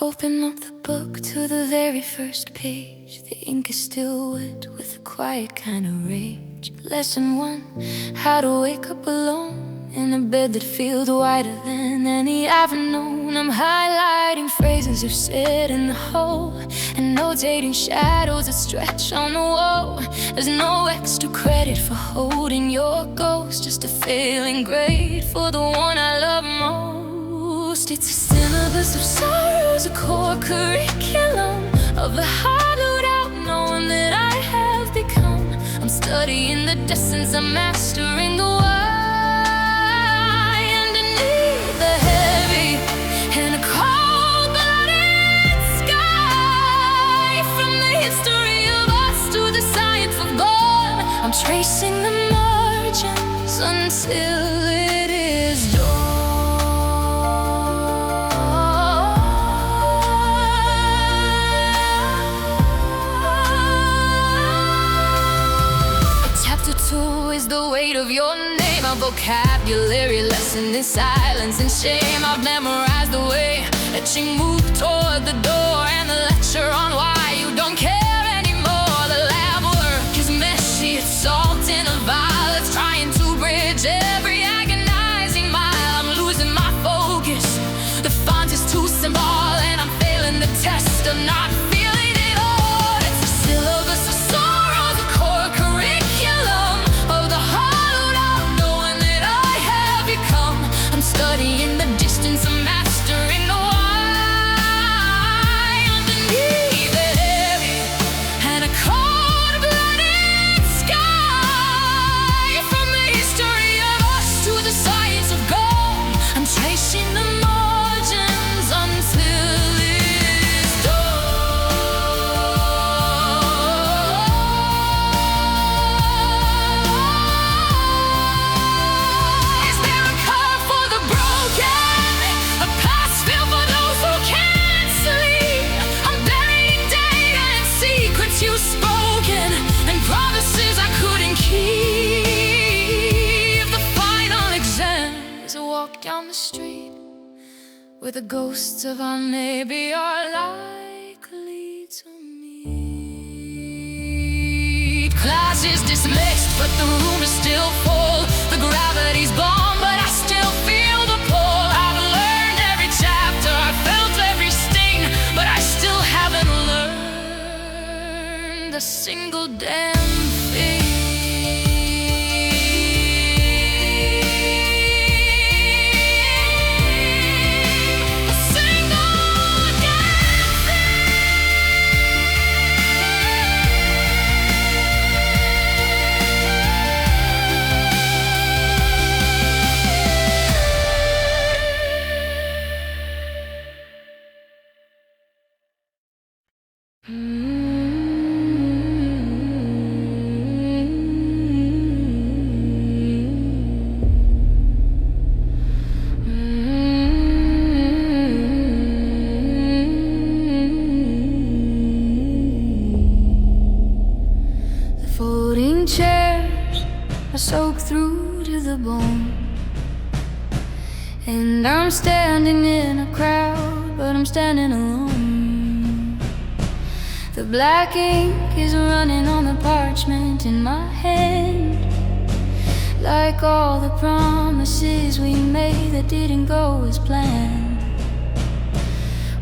Open up the book to the very first page. The ink is still wet with a quiet kind of rage. Lesson 1, how to wake up alone in a bed that feels wider than any I've known. I'm highlighting phrases you've said in the hole and notating shadows that stretch on the wall. There's no extra credit for holding your ghost, just a failing grade for the one I love most. It's a syllabus of sorrows, a core curriculum of the hollowed out knowing that I have become. I'm studying the distance, I'm mastering the why. Underneath the heavy and a cold-blooded sky, from the history of us to the science of God, I'm tracing the margins until it is dawn. Is the weight of your name, a vocabulary lesson in silence and shame. I've memorized the way that you move toward the door and the lecture on why you don't care anymore. The lab work is messy, it's salt in a vial. It's trying to bridge every agonizing mile. I'm losing my focus, the font is too small, and I'm failing the test of not feeling it all. It's a syllabus of sorrows, a core curriculum of the hollowed out knowing that I have become. I'm studying the distance, I'm mastering the why. Underneath the heavy and a cold-blooded sky, from the history of us to the science of God, I'm tracing the margins until it's done. Is there a cure for the broken, a pass filled for those who can't sleep? I'm burying data and secrets you've spoken and promises I couldn't keep. The final exam is a walk down the street where the ghosts of our maybe are likely to meet. Class is dismissed, but the room is still full. The gravity's gone, but I still feel the pull. I've learned every chapter, I've felt every sting, but I still haven't learned a single damn thing. A single damn The folding chairs are soaked through to the bone, and I'm standing in a crowd, but I'm standing alone. The black ink is running on the parchment in my hand, like all the promises we made that didn't go as planned.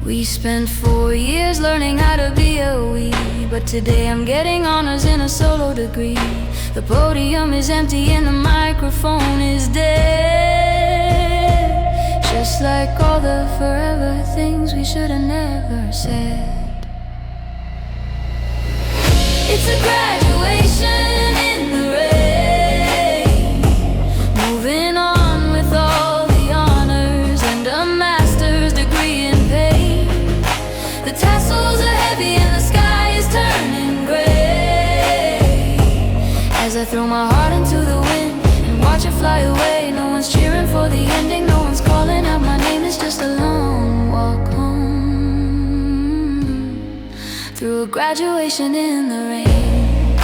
We spent 4 years learning how to be a we, but today I'm getting honors in a solo degree. The podium is empty and the microphone is dead, just like all the forever things we should have never said. It's a graduation in the rain, moving on with all the honors and a master's degree in pain. The tassels are heavy and the sky is turning gray, as I throw my heart into the wind and watch it fly away. No one's cheering for the ending, no one's calling out my name. It's just a long walk home through a graduation in the rain.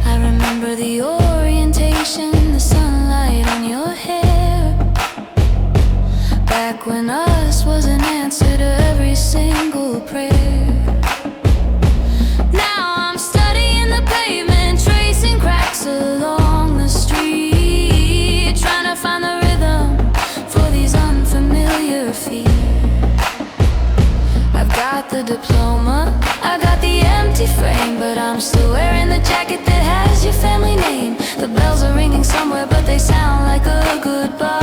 I remember the orientation, the sunlight on your hair, back when us was an answer to every single prayer. Now I'm studying the pavement, tracing cracks along the street, trying to find the rhythm for these unfamiliar feet. I've got the diploma, I got the empty frame, but I'm still wearing the jacket that has your family name. The bells are ringing somewhere, but they sound like a goodbye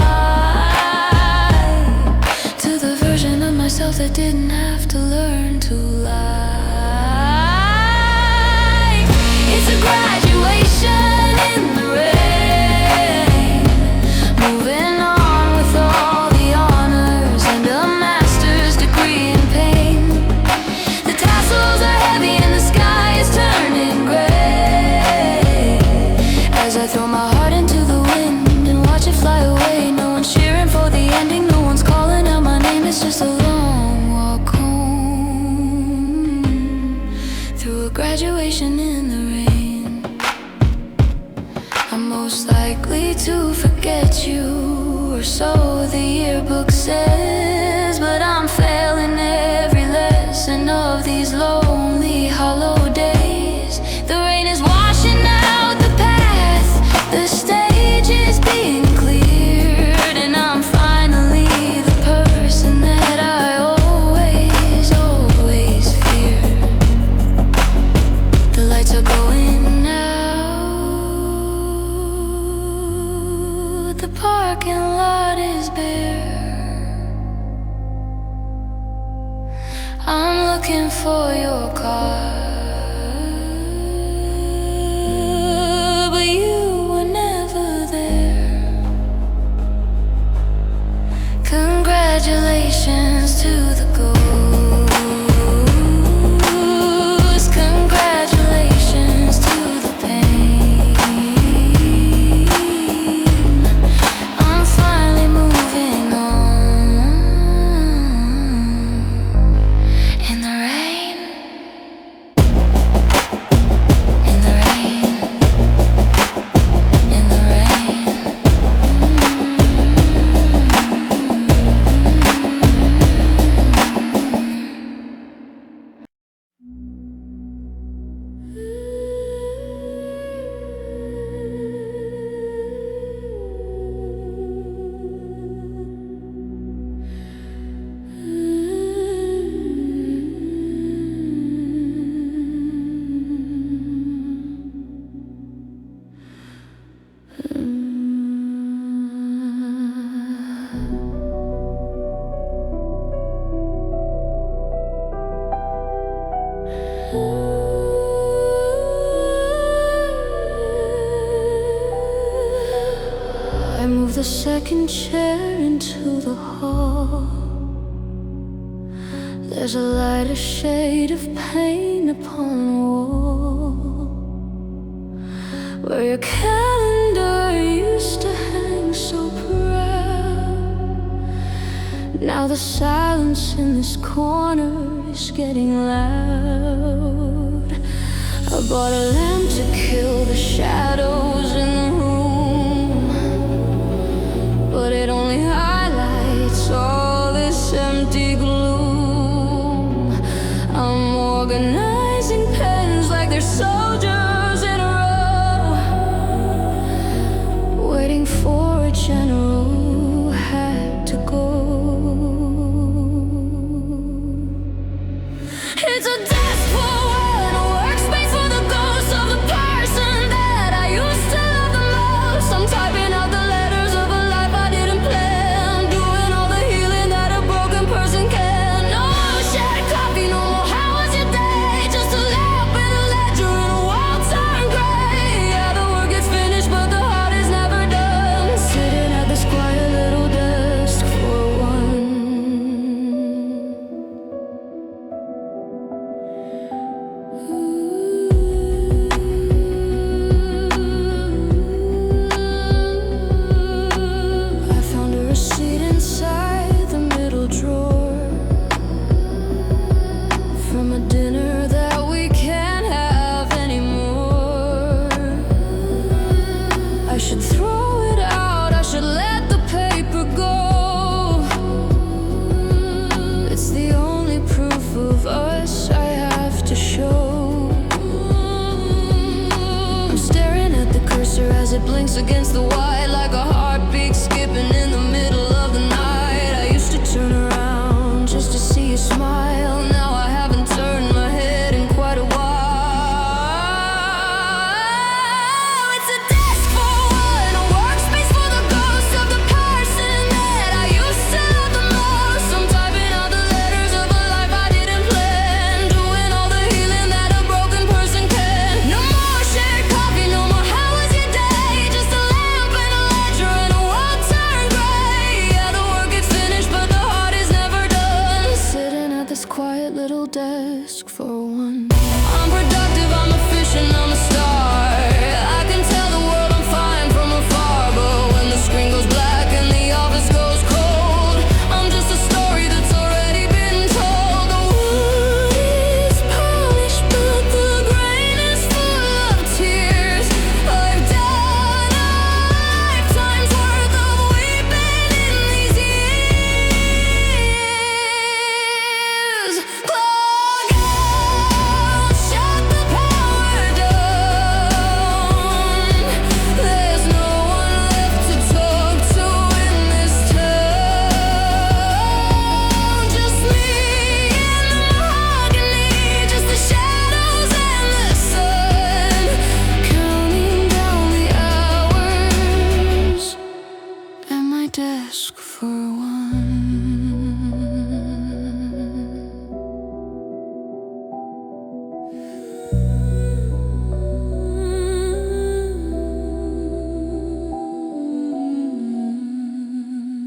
to the version of myself that didn't have to learn to lie. It's a graduation in the rain, moving on with all the honors and a master's degree in pain. The tassels are heavy and the sky is turning gray as I throw my heart into the wind and watch it fly away. No one's cheering for the ending, no one's calling out my name. It's just a long walk home through a graduation in the rain. I'm most likely to forget you, or so the yearbook says, but I'm failing every lesson of these lonely, hollow days. The rain is washing out the path, the stage is being cleared, and I'm finally the person that I always, always feared. The lights are going out, the parking lot is bare. I'm looking for your car, but you were never there. Congratulations to the ghost, congratulations to the pain. I'm finally moving on in the rain, in the rain, in the rain. I move the second chair into the hall. There's a lighter shade of pain upon the wall, where your calendar used to hang so proud. Now the silence in this corner is getting loud. I bought a lamp to kill the shadows in the room, but it only highlights all this empty gloom. I'm organizing pens like they're soldiers in a row, waiting for a general who had to go. It's a desk for one, a workspace for the ghost of the person that I used to love the most. I'm typing out the letters of a life I didn't plan, doing all the healing blinks against the white like a heartbeat skipping in the middle of the night. I used to turn around just to see you smile. Now I haven't turned my head in quite a while. It's a desk for one, a workspace for the ghost of the person that I used to love the most. I'm typing out the letters of a life I didn't plan, doing all the healing that a broken person can. No more shared coffee, no more how was your day, just a lamp and a ledger and a world turned gray. Yeah, the work gets finished but the heart is never done, sitting at this quiet little desk for one. I'm productive, I'm efficient, I'm a star. I can tell the world I'm fine from afar, but when the screen goes black and the office goes cold, I'm just a story that's already been told. The wood is polished but the grain is full of tears. I've done a lifetime's worth of weeping in these years. Plug out, shut the power down. There's no one left to talk to in this town. Just me and the mahogany, just the shadows and the sun, counting down the hours at my desk for one.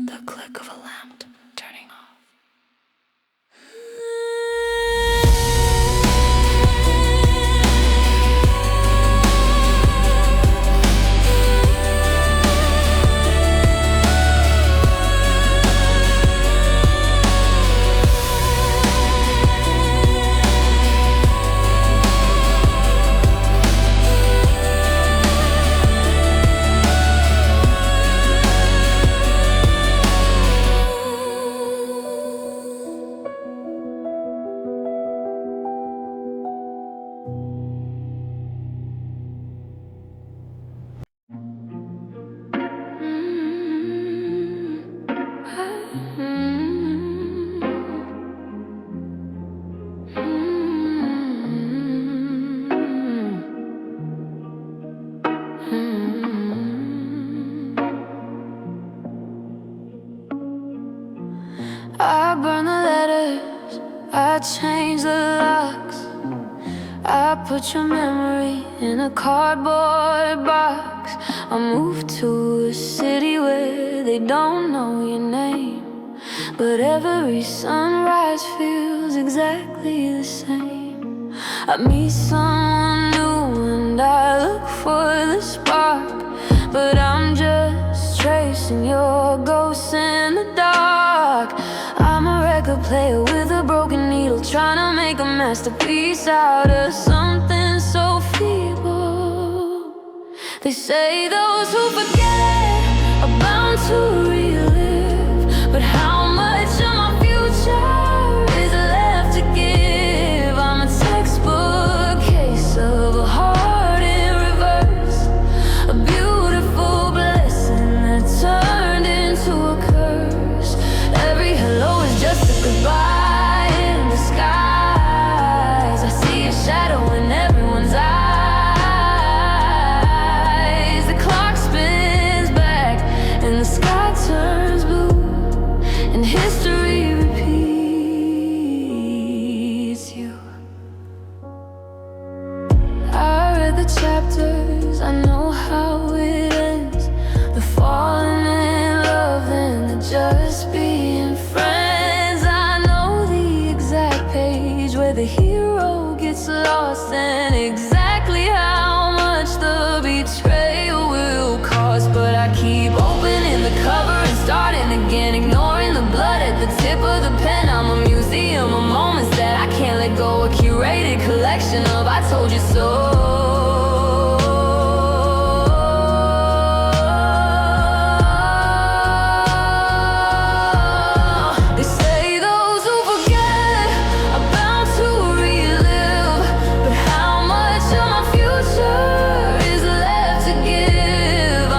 The click of a lamp turning off. I burn the letters, I change the locks, I put your memory in a cardboard box. I moved to a city where they don't know your name, but every sunrise feels exactly the same. I meet someone new and I look for the spark, but I'm just tracing your ghost in the dark. I'm a record player with a broken needle, trying to make a masterpiece out of something so feeble. They say those who forget are bound to relive, but how much of my future is left to give? I'm a textbook case of a heart in reverse, a beautiful blessing that turned into a curse. Every hello is just a goodbye in disguise. I see a shadow in everyone's eyes. The clock spins back and the sky turns blue, and history repeats you. I read the chapters, I know how it ends, the falling in love and the just being friends. I know the exact page where the hero gets lost, and exactly how much the betrayal will cost. But I keep opening the cover and starting again, ignoring the blood at the tip of the pen. I'm a museum of moments that I can't let go, a curated collection of I told you so. They say those who forget are bound to relive, but how much of my future is left to give?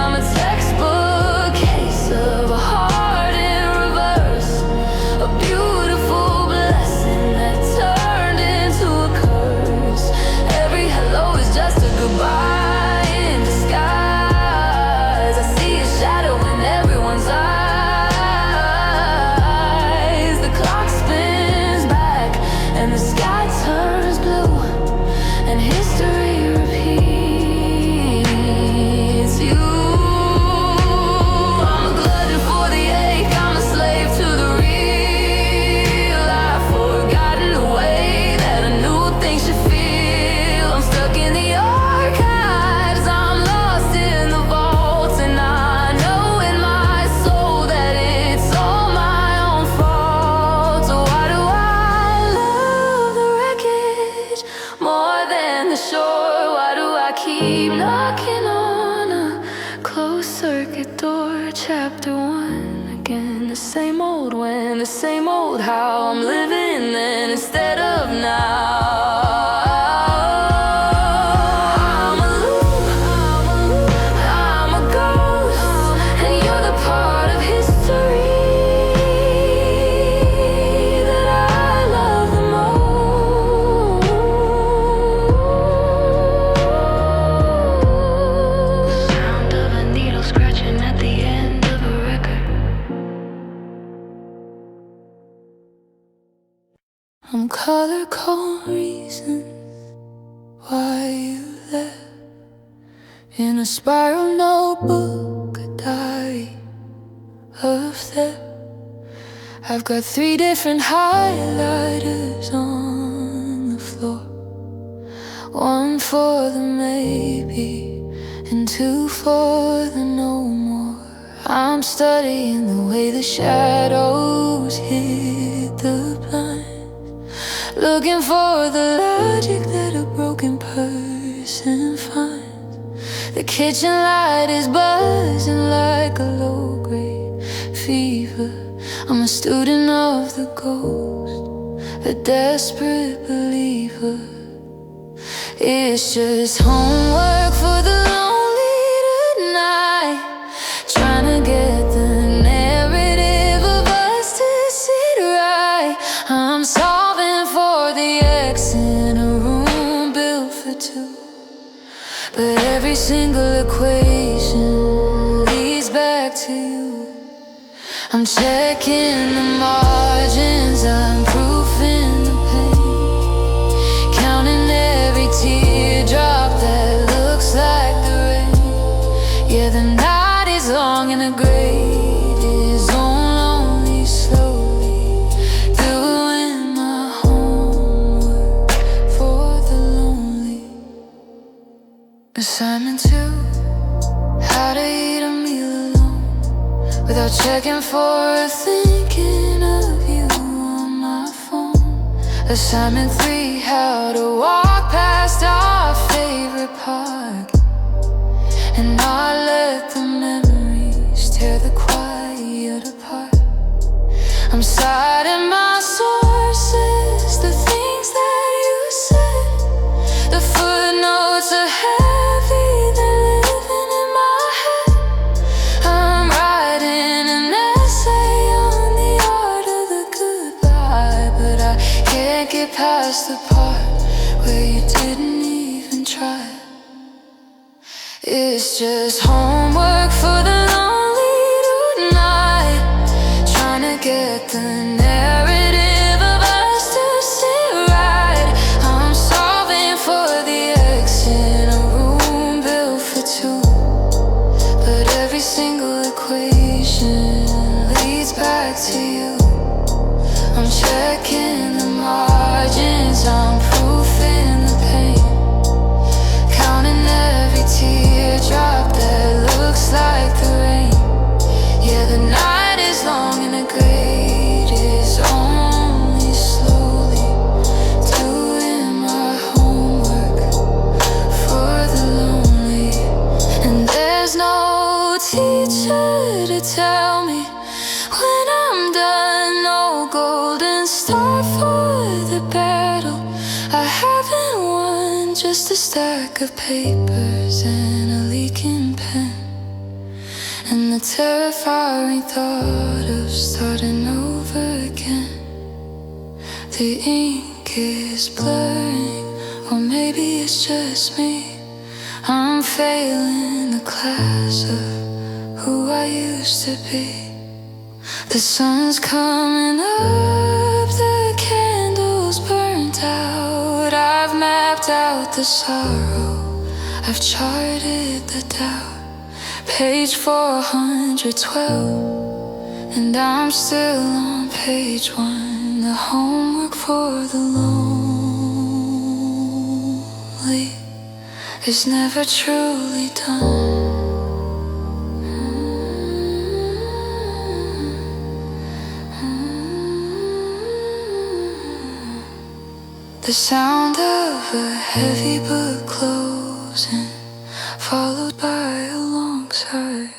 same old, how I'm living then instead of now. I'm a loop, I'm a ghost, and you're the part of history that I love the most. The sound of a needle scratching at the end of a record. I'm color-coding reasons why you left in a spiral notebook, a diary of theft. I've got 3 different highlighters on the floor, 1 for the maybe and 2 for the no more. I'm studying the way the shadows hit the blind, looking for the logic that a broken person finds. The kitchen light is buzzing like a low-grade fever. I'm a student of the ghost, a desperate believer. It's just homework for the lonely tonight, trying to get the narrative of us to sit right. I'm solving for the X in a room built for 2, but every single equation leads back to you. I'm checking the margins, I'm proofing the pain, counting every teardrop that looks like the rain. Yeah, the night is long and the grave is only slowly doing my homework for the lonely. Assignment 2, how to eat a meal alone without checking for or thinking of you on my phone. Assignment 3, how to walk past our favorite park and not let the memories tear the quiet apart. I'm citing my sources, the things that you said. The footnotes are heavy, they're living in my head. I'm writing an essay on the art of the goodbye, but I can't get past the part where you didn't even try. It's just homework for the lonely tonight, trying to get the narrative of us to sit right. I'm solving for the X in a room built for 2, but every single equation leads back to you. I'm checking the margins, I'm proofing the pain, counting every teardrop that looks like the rain. Yeah, the night is long and the grade is only slowly doing my homework for the lonely. And there's no teacher to tell me when I'm done, no golden star for the battle I haven't won, just a stack of papers and a leaking pen, and the terrifying thought of starting over again. The ink is blurring, or maybe it's just me. I'm failing the class of who I used to be. The sun's coming up, the candles burnt out. I've mapped out the sorrow, I've charted the doubt. Page 412, and I'm still on page 1. The homework for the lonely is never truly done. The sound of a heavy book closing, followed by a long sigh.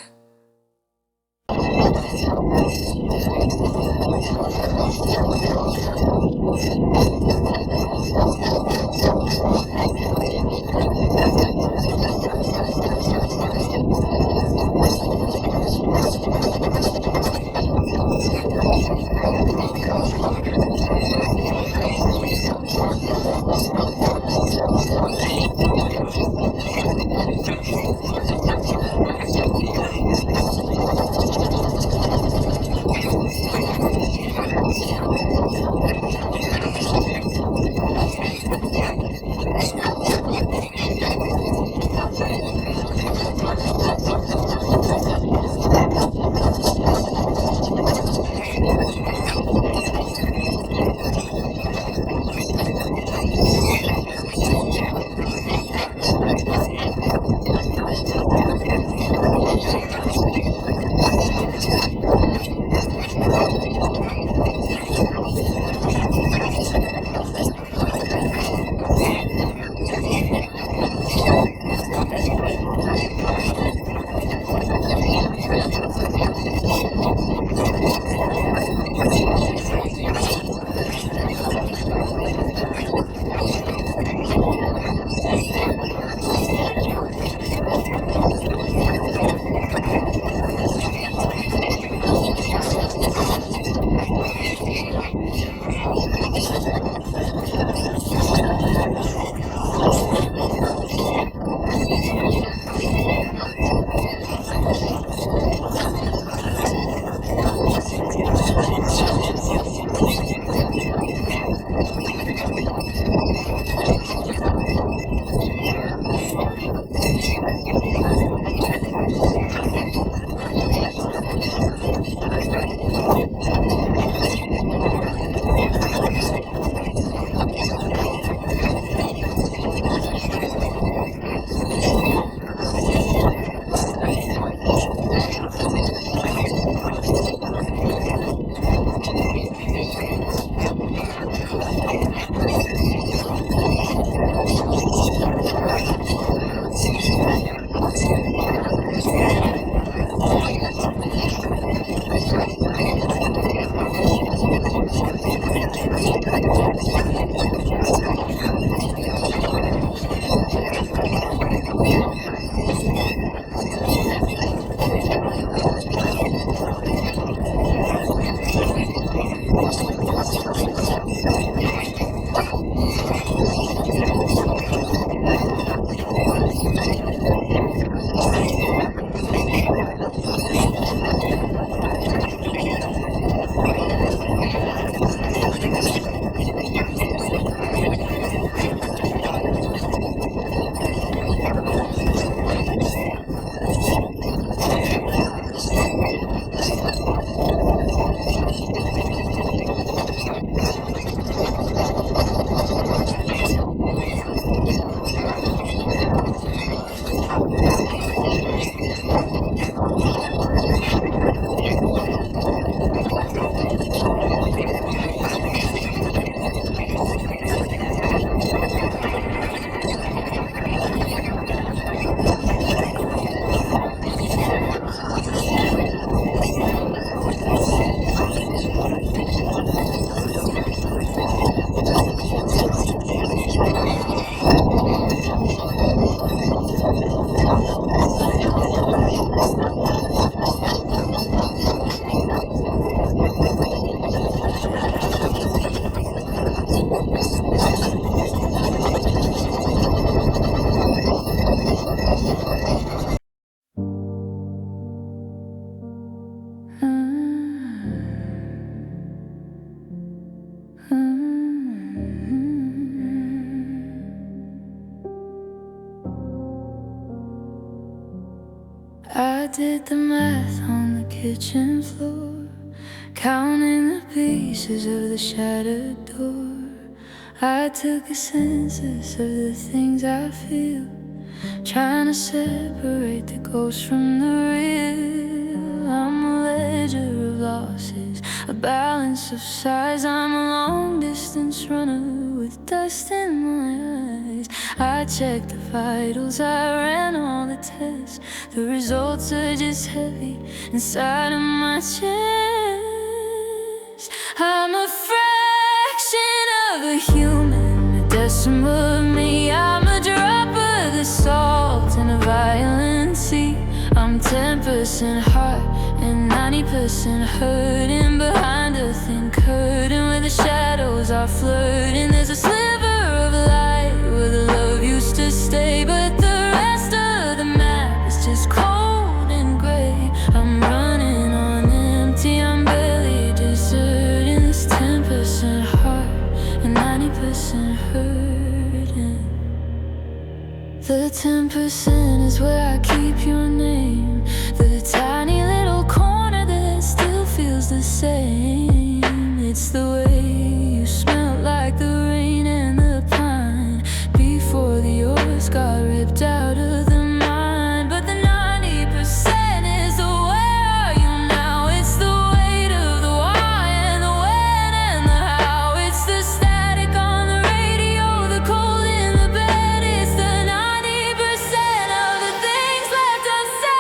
I did the math on the kitchen floor, counting the pieces of the shattered door. I took a census of the things I feel, trying to separate the ghost from the real. I'm a ledger of losses, a balance of size. I'm a long-distance runner with dust in my eyes. I checked the vitals, I ran all the tests. The results are just heavy inside of my chest. I'm a fraction of a human, a decimal of me. I'm a drop of the salt in a violent sea. I'm 10% heart and 90% hurting. Behind a thin curtain where the shadows are flirting, there's a sliver of light where the love used to stay. But the rest of the map is just cold and gray. I'm running on empty, I'm barely deserting. This 10% heart and 90% hurting. The 10% is where I keep your name, the tiny little corner that still feels the same. It's the way you smell like the rain and the pine before the yours got ripped out of the mind. But the 90% is the where are you now. It's the weight of the why and the when and the how. It's the static on the radio, the cold in the bed. It's the 90% of the things left unsaid.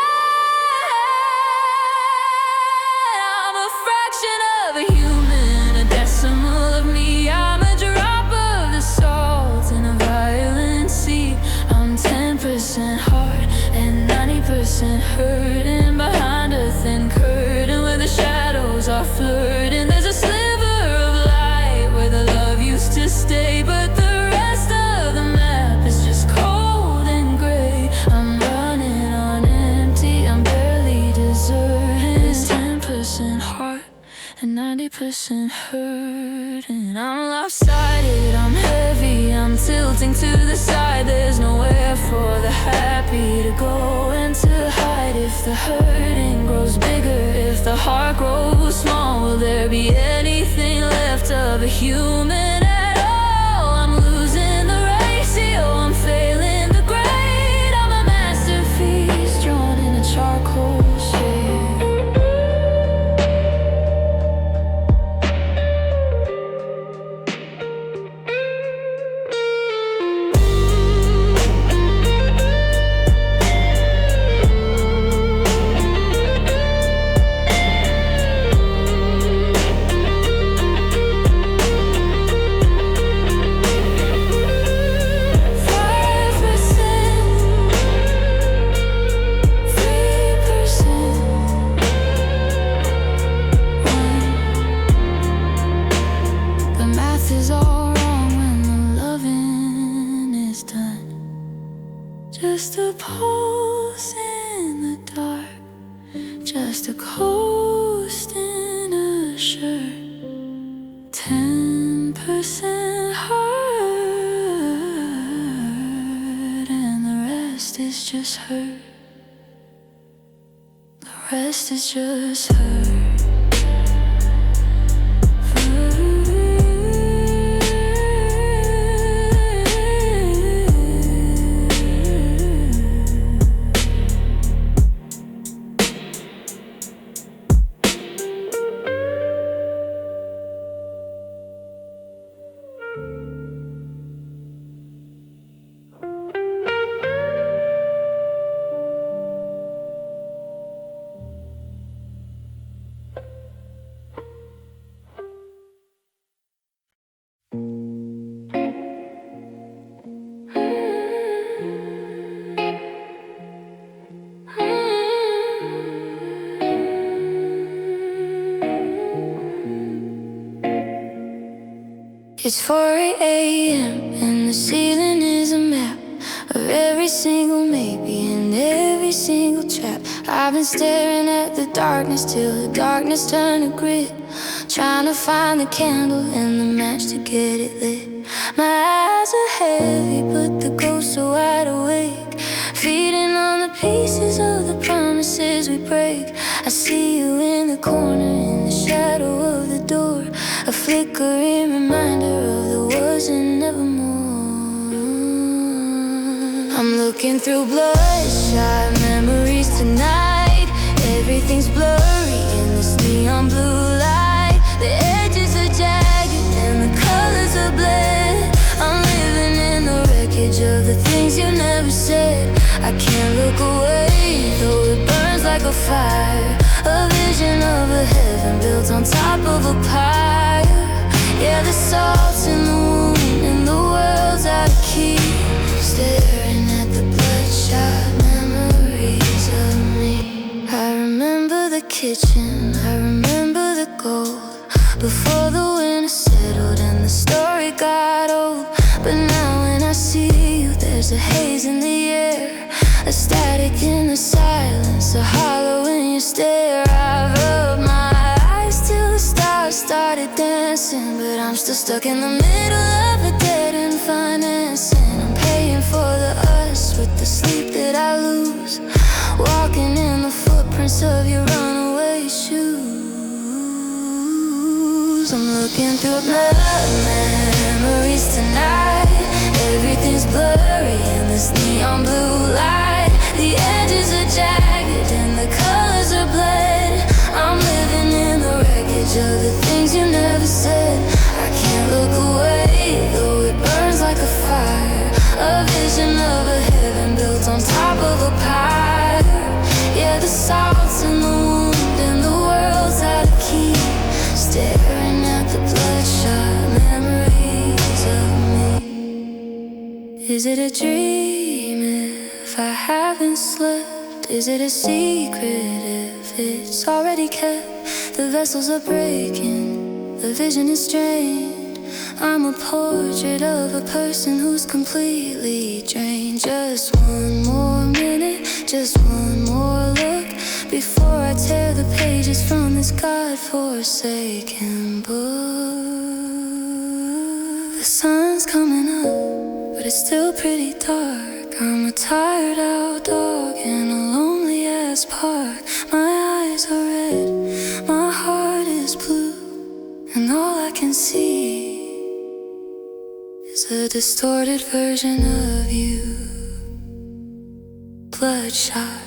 I'm a fraction of a human, a decimal of me. I'm a drop of the salt in a violent sea. I'm 10% heart and 90% hurting. Behind a thin curtain where the shadows are flirting, there's a sliver of light where the love used to stay. But the rest of the map is just cold and gray. I'm running on empty, I'm barely deserting. It's 10% heart and 90% hurting. I'm lopsided, I'm heavy, I'm tilting to the side. There's nowhere for the happy to go and to hide. If the hurting grows bigger, if the heart grows small, will there be anything left of a human at all? I'm losing the ratio, I'm failing the grade. I'm a masterpiece drawn in a charcoal shade. Just a pulse in the dark, just a ghost in a shirt. 10% heart and the rest is just hurt. The rest is just hurt. It's 4 a.m. and the ceiling is a map of every single maybe and every single trap. I've been staring at the darkness till the darkness turned to grit, trying to find the candle and the match to get it lit. My eyes are heavy but the ghosts are wide awake, feeding on the pieces of the promises we break. I see you in the corner, in the shadow of the door, a flickering reminder of the was and nevermore. I'm looking through bloodshot memories tonight. Everything's blurry in this neon blue light. The edges are jagged and the colors are bled. I'm living in the wreckage of the things you never said. I can't look away, though it burns like a fire, a vision of a heaven built on top of a pile. kitchen, I remember the gold before the winter settled and the story got old. But now when I see you, there's a haze in the air, a static in the silence, a hollow in your stare. I've rubbed my eyes till the stars started dancing, but I'm still stuck in the middle of a dead-end financing. I'm paying for the us with the sleep that I lose, walking in the footprints of your runaway shoes. I'm looking through blood memories tonight. Everything's blurry in this neon blue light. The edges are jagged and the colors are bled. I'm living in the wreckage of the things you never said. I can't look away, though it burns like a fire, a vision of a heaven built on top of a pyre. Yeah, the salt's in the wound and the world's out of key, staring at the bloodshot memories of me. Is it a dream if I haven't slept? Is it a secret if it's already kept? The vessels are breaking, the vision is strained. I'm a portrait of a person who's completely drained. Just one more minute, just one more look before I tear the pages from this God-forsaken book. The sun's coming up, but it's still pretty dark. I'm a tired out dog in a lonely ass park. My eyes are red, my heart is blue, and all I can see is a distorted version of you, bloodshot.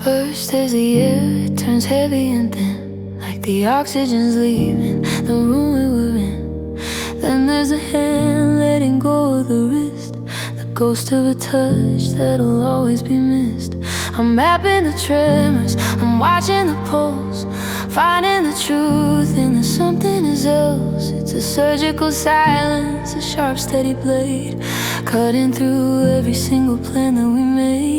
First as the air turns heavy and thin, like the oxygen's leaving the room we were in. Then there's a hand letting go of the wrist, the ghost of a touch that'll always be missed. I'm mapping the tremors, I'm watching the pulse, finding the truth in the something else. It's a surgical silence, a sharp steady blade, cutting through every single plan that we made.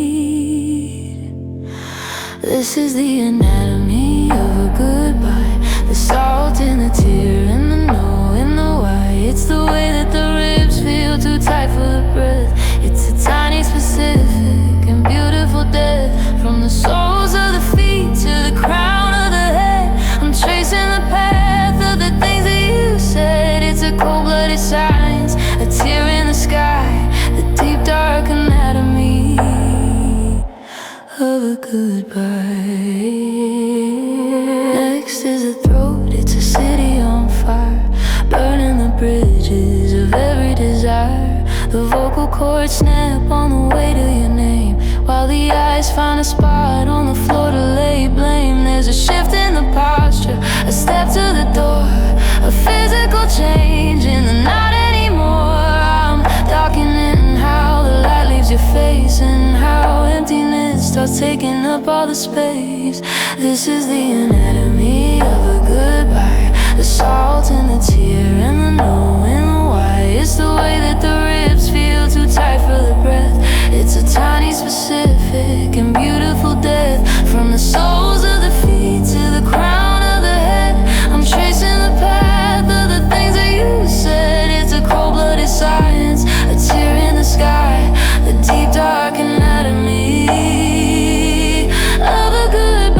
This is the anatomy of a goodbye, the salt in the tear and the no in the why. It's the way that the ribs feel too tight for the breath. It's a tiny, specific and beautiful death. From the soles of the feet to the crown of the head, I'm tracing the path of the things that you said. It's a cold-blooded science, a tear in the sky, the deep dark anatomy of a goodbye. Next is the throat, it's a city on fire, burning the bridges of every desire. The vocal cords snap on the way to your name, while the eyes find a spot on the floor to lay blame. There's a shift in the posture, a step to the door, a physical change in the not anymore. I'm documenting how the light leaves your face and how emptiness starts taking up all the space. This is the anatomy of a goodbye, the salt in the tear and the no in the why. It's the way that the ribs feel too tight for the breath. It's a tiny, specific and beautiful death. From the soles of the feet to the crown of the head, I'm tracing the path of the things that you said. It's a cold-blooded science, a tear in the sky, the deep dark anatomy of a goodbye.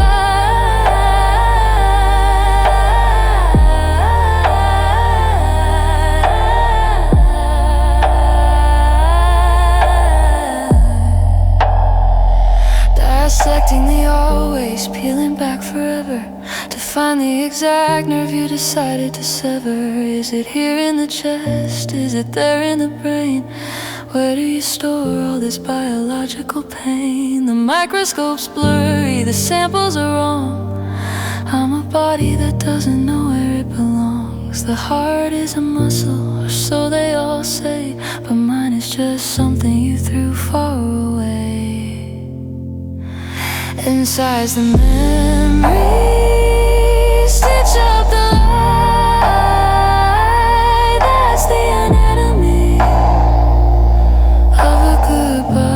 the exact nerve you decided to sever? Is it here in the chest? Is it there in the brain? Where do you store all this biological pain? The microscope's blurry, the samples are wrong. I'm a body that doesn't know where it belongs. The heart is a muscle, or so they all say, but mine is just something you threw far away. Inside's the memory, stitch up the lie. That's the anatomy of a goodbye,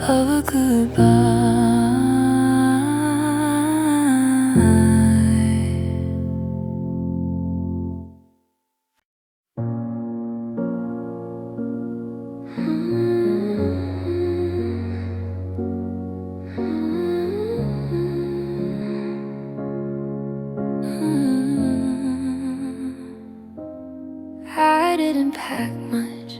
of a goodbye. I didn't pack much,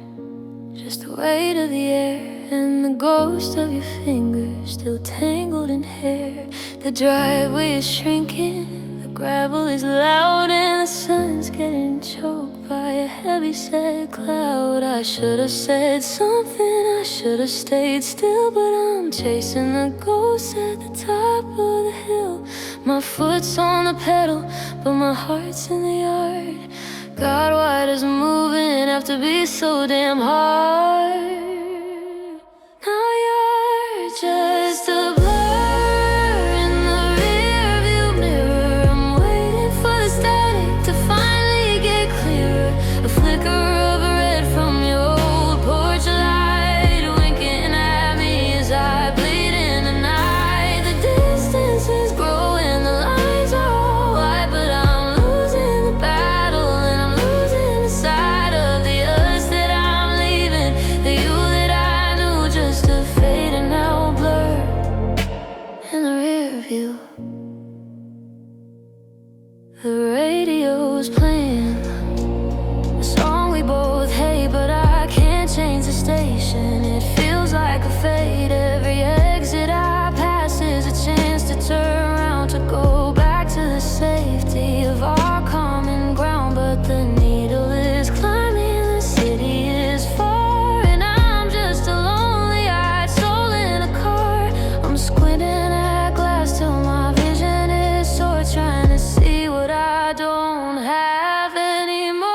just the weight of the air and the ghost of your fingers still tangled in hair. The driveway is shrinking, the gravel is loud, and the sun's getting choked by a heavy-set cloud. I should have said something, I should have stayed still, but I'm chasing the ghost at the top of the hill. My foot's on the pedal, but my heart's in the yard. God, why does moving have to be so damn hard? Now you're just a blur in the rearview mirror. I'm waiting for the static to finally get clearer. A flicker of red from your old porch light, winking at me as I bleed in the night. The distance is growing, the lines are all white, but I'm losing the battle, and I'm losing the side of the us that I'm leaving. The you that I knew, just a fading out blur in the rear view. The radio's playing a song we both hate, but I can't change the station. It feels like a fate. Every exit I pass is a chance to turn around, to go back to the safety of our common ground. But the needle is climbing, the city is far, and I'm just a lonely-eyed soul in a car. I'm squinting at glass till my vision is sore, trying to see what I don't have anymore.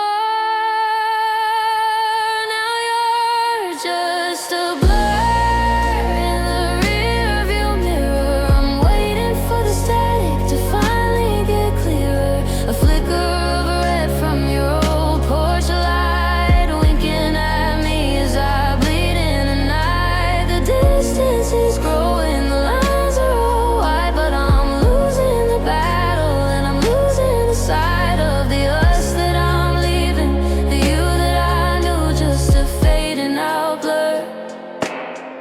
Now you're just a blur in the rearview mirror. I'm waiting for the static to finally get clearer. A flicker of red from your old porch light, winking at me as I bleed in the night. The distance is growing, the lines are all white, but I'm losing the battle, and I'm losing the side of the us that I'm leaving. The you that I knew, just a fading out blur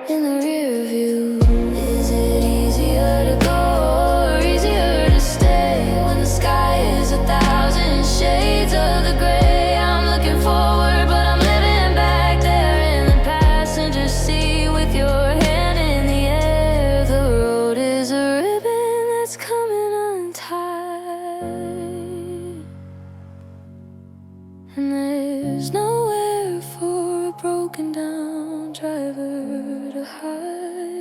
in the rear view. Is it easier to go or easier to stay when the sky is 1,000 shades of the gray? I'm looking forward, but I'm living back there in the passenger seat with your hand in the air. The road is a ribbon that's coming untied, and there's nowhere for a broken down driver to hide.